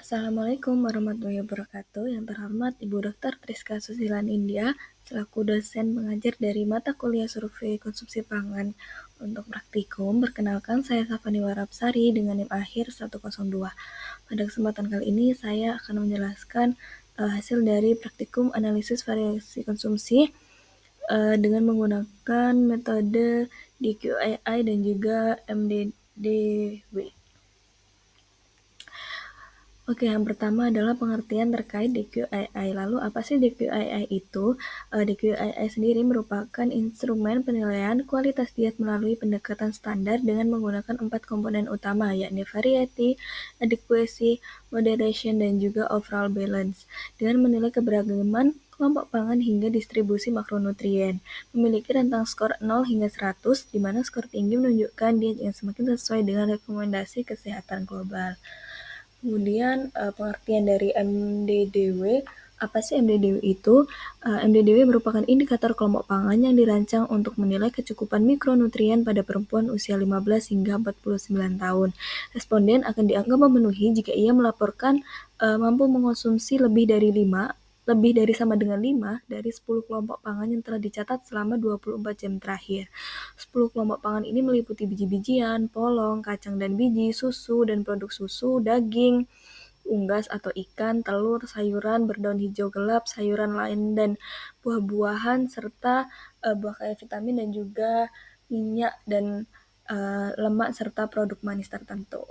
Assalamualaikum warahmatullahi wabarakatuh. Yang terhormat Ibu Dr. Triska Susilan India, selaku dosen pengajar dari mata kuliah survei konsumsi pangan untuk praktikum. Perkenalkan, saya Safani Warapsari dengan NIM akhir 102. Pada kesempatan kali ini, saya akan menjelaskan hasil dari praktikum analisis variasi konsumsi dengan menggunakan metode DQAI dan juga MDDW. Oke, yang pertama adalah pengertian terkait DQAI. Lalu apa sih DQAI itu? DQAI sendiri merupakan instrumen penilaian kualitas diet melalui pendekatan standar dengan menggunakan 4 komponen utama, yakni variety, adequacy, moderation, dan juga overall balance, dengan menilai keberagaman kelompok pangan hingga distribusi makronutrien. Memiliki rentang skor 0 hingga 100, di mana skor tinggi menunjukkan diet yang semakin sesuai dengan rekomendasi kesehatan global. Kemudian pengertian dari MDDW, apa sih MDDW itu? MDDW merupakan indikator kelompok pangan yang dirancang untuk menilai kecukupan mikronutrien pada perempuan usia 15 hingga 49 tahun. Responden akan dianggap memenuhi jika ia melaporkan mampu mengonsumsi lebih dari sama dengan 5 dari 10 kelompok pangan yang telah dicatat selama 24 jam terakhir. 10 kelompok pangan ini meliputi biji-bijian, polong, kacang dan biji, susu dan produk susu, daging, unggas atau ikan, telur, sayuran berdaun hijau gelap, sayuran lain dan buah-buahan, serta buah kaya vitamin dan juga minyak dan lemak serta produk manis tertentu.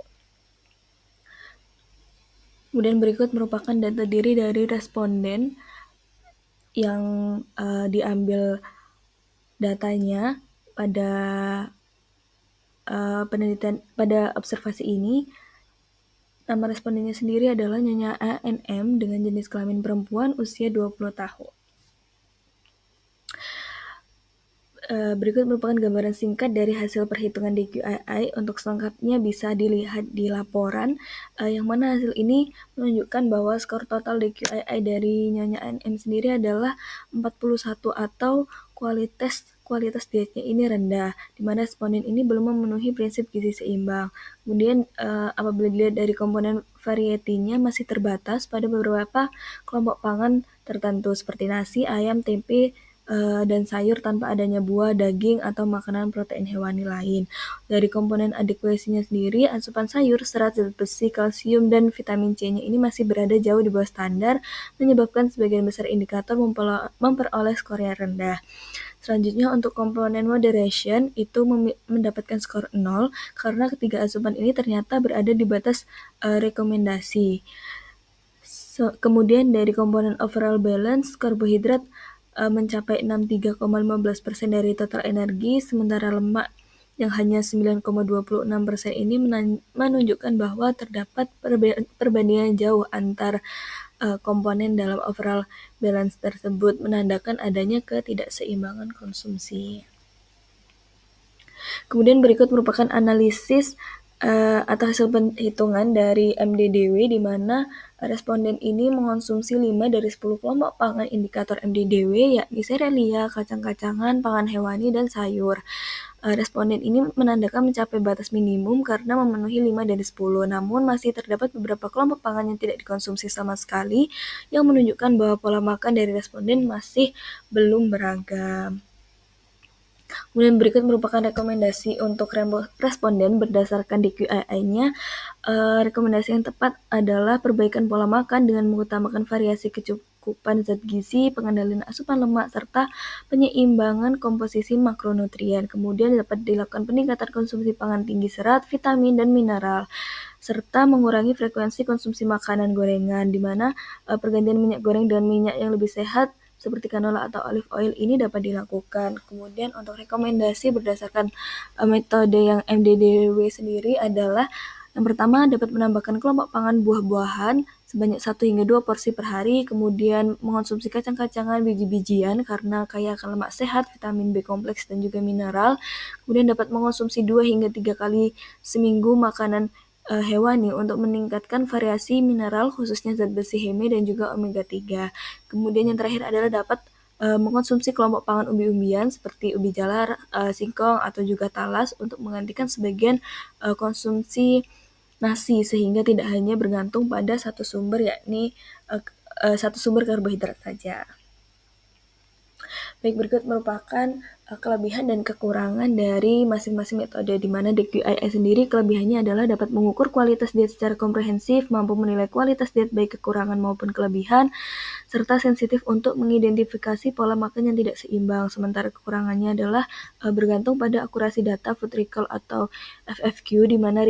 Kemudian berikut merupakan data diri dari responden yang diambil datanya pada penelitian pada observasi ini. Nama respondennya sendiri adalah Nyonya ANM dengan jenis kelamin perempuan usia 20 tahun. Berikut merupakan gambaran singkat dari hasil perhitungan DQAI. Untuk selengkapnya bisa dilihat di laporan, yang mana hasil ini menunjukkan bahwa skor total DQAI dari Nyonya NM sendiri adalah 41 atau kualitas dietnya ini rendah, di mana responden ini belum memenuhi prinsip gizi seimbang. Kemudian apabila dilihat dari komponen variety-nya masih terbatas pada beberapa kelompok pangan tertentu seperti nasi, ayam, tempe, dan sayur tanpa adanya buah, daging, atau makanan protein hewani lain. Dari komponen adequacy-nya sendiri, asupan sayur, serat, zat besi, kalsium, dan vitamin C-nya ini masih berada jauh di bawah standar, menyebabkan sebagian besar indikator memperoleh skor yang rendah. Selanjutnya untuk komponen moderation itu mendapatkan skor 0 karena ketiga asupan ini ternyata berada di batas rekomendasi. Kemudian dari komponen overall balance, karbohidrat mencapai 63,15% dari total energi, sementara lemak yang hanya 9,26% ini menunjukkan bahwa terdapat perbandingan jauh antar komponen dalam overall balance tersebut, menandakan adanya ketidakseimbangan konsumsi. Kemudian berikut merupakan analisis atau hasil perhitungan dari MDDW, di mana responden ini mengonsumsi 5 dari 10 kelompok pangan indikator MDDW, yakni serealia, kacang-kacangan, pangan hewani, dan sayur. Responden ini menandakan mencapai batas minimum karena memenuhi 5 dari 10, namun masih terdapat beberapa kelompok pangan yang tidak dikonsumsi sama sekali, yang menunjukkan bahwa pola makan dari responden masih belum beragam. Kemudian berikut merupakan rekomendasi untuk responden berdasarkan DQAI-nya. Rekomendasi yang tepat adalah perbaikan pola makan dengan mengutamakan variasi kecukupan zat gizi, pengendalian asupan lemak, serta penyeimbangan komposisi makronutrien. Kemudian dapat dilakukan peningkatan konsumsi pangan tinggi serat, vitamin, dan mineral, serta mengurangi frekuensi konsumsi makanan gorengan, di mana pergantian minyak goreng dengan minyak yang lebih sehat seperti canola atau olive oil ini dapat dilakukan. Kemudian untuk rekomendasi berdasarkan metode yang MDDW sendiri adalah yang pertama dapat menambahkan kelompok pangan buah-buahan sebanyak 1 hingga 2 porsi per hari, kemudian mengonsumsi kacang-kacangan, biji-bijian karena kaya akan lemak sehat, vitamin B kompleks, dan juga mineral. Kemudian dapat mengonsumsi 2 hingga 3 kali seminggu makanan hewani untuk meningkatkan variasi mineral khususnya zat besi heme dan juga omega 3. Kemudian yang terakhir adalah dapat mengonsumsi kelompok pangan umbi-umbian seperti ubi jalar, singkong, atau juga talas untuk menggantikan sebagian konsumsi nasi, sehingga tidak hanya bergantung pada satu sumber, yakni satu sumber karbohidrat saja. Baik, berikut merupakan kelebihan dan kekurangan dari masing-masing metode, di mana DQI sendiri kelebihannya adalah dapat mengukur kualitas diet secara komprehensif, mampu menilai kualitas diet baik kekurangan maupun kelebihan, serta sensitif untuk mengidentifikasi pola makan yang tidak seimbang. Sementara kekurangannya adalah bergantung pada akurasi data food recall atau FFQ, di mana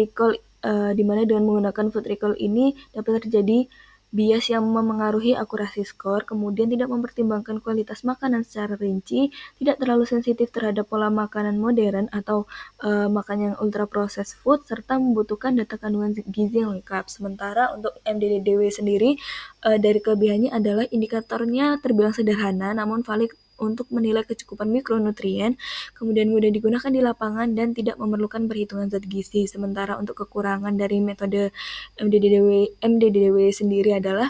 dengan menggunakan food recall ini dapat terjadi bias yang memengaruhi akurasi skor, kemudian tidak mempertimbangkan kualitas makanan secara rinci, tidak terlalu sensitif terhadap pola makanan modern atau makan yang ultra processed food, serta membutuhkan data kandungan gizi yang lengkap. Sementara untuk MDDW sendiri, dari kelebihannya adalah indikatornya terbilang sederhana namun valid untuk menilai kecukupan mikronutrien, kemudian mudah digunakan di lapangan dan tidak memerlukan perhitungan zat gizi. Sementara untuk kekurangan dari metode MDDW sendiri adalah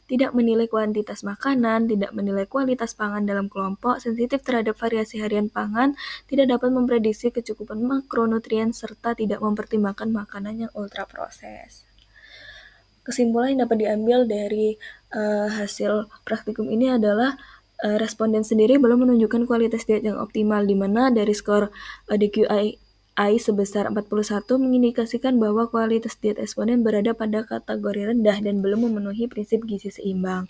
tidak menilai kuantitas makanan, tidak menilai kualitas pangan dalam kelompok, sensitif terhadap variasi harian pangan, tidak dapat memprediksi kecukupan makronutrien, serta tidak mempertimbangkan makanan yang ultra proses. Kesimpulan yang dapat diambil dari hasil praktikum ini adalah responden sendiri belum menunjukkan kualitas diet yang optimal, di mana dari skor DQI sebesar 41 mengindikasikan bahwa kualitas diet responden berada pada kategori rendah dan belum memenuhi prinsip gizi seimbang.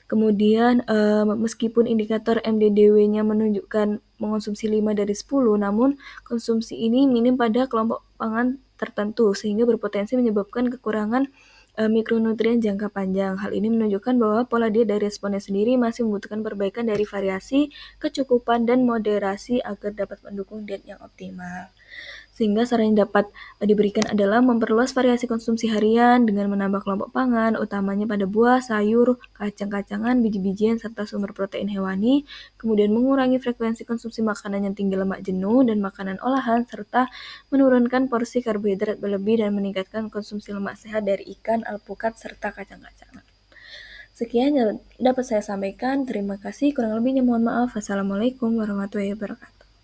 Kemudian meskipun indikator MDDW-nya menunjukkan mengonsumsi 5 dari 10, namun konsumsi ini minim pada kelompok pangan tertentu, sehingga berpotensi menyebabkan kekurangan mikronutrien jangka panjang. Hal ini menunjukkan bahwa pola diet dari responden sendiri masih membutuhkan perbaikan dari variasi, kecukupan, dan moderasi agar dapat mendukung diet yang optimal. Sehingga saran yang dapat diberikan adalah memperluas variasi konsumsi harian dengan menambah kelompok pangan, utamanya pada buah, sayur, kacang-kacangan, biji-bijian, serta sumber protein hewani, kemudian mengurangi frekuensi konsumsi makanan yang tinggi lemak jenuh dan makanan olahan, serta menurunkan porsi karbohidrat berlebih dan meningkatkan konsumsi lemak sehat dari ikan, alpukat, serta kacang-kacangan. Sekian yang dapat saya sampaikan. Terima kasih. Kurang lebihnya mohon maaf. Wassalamualaikum warahmatullahi wabarakatuh.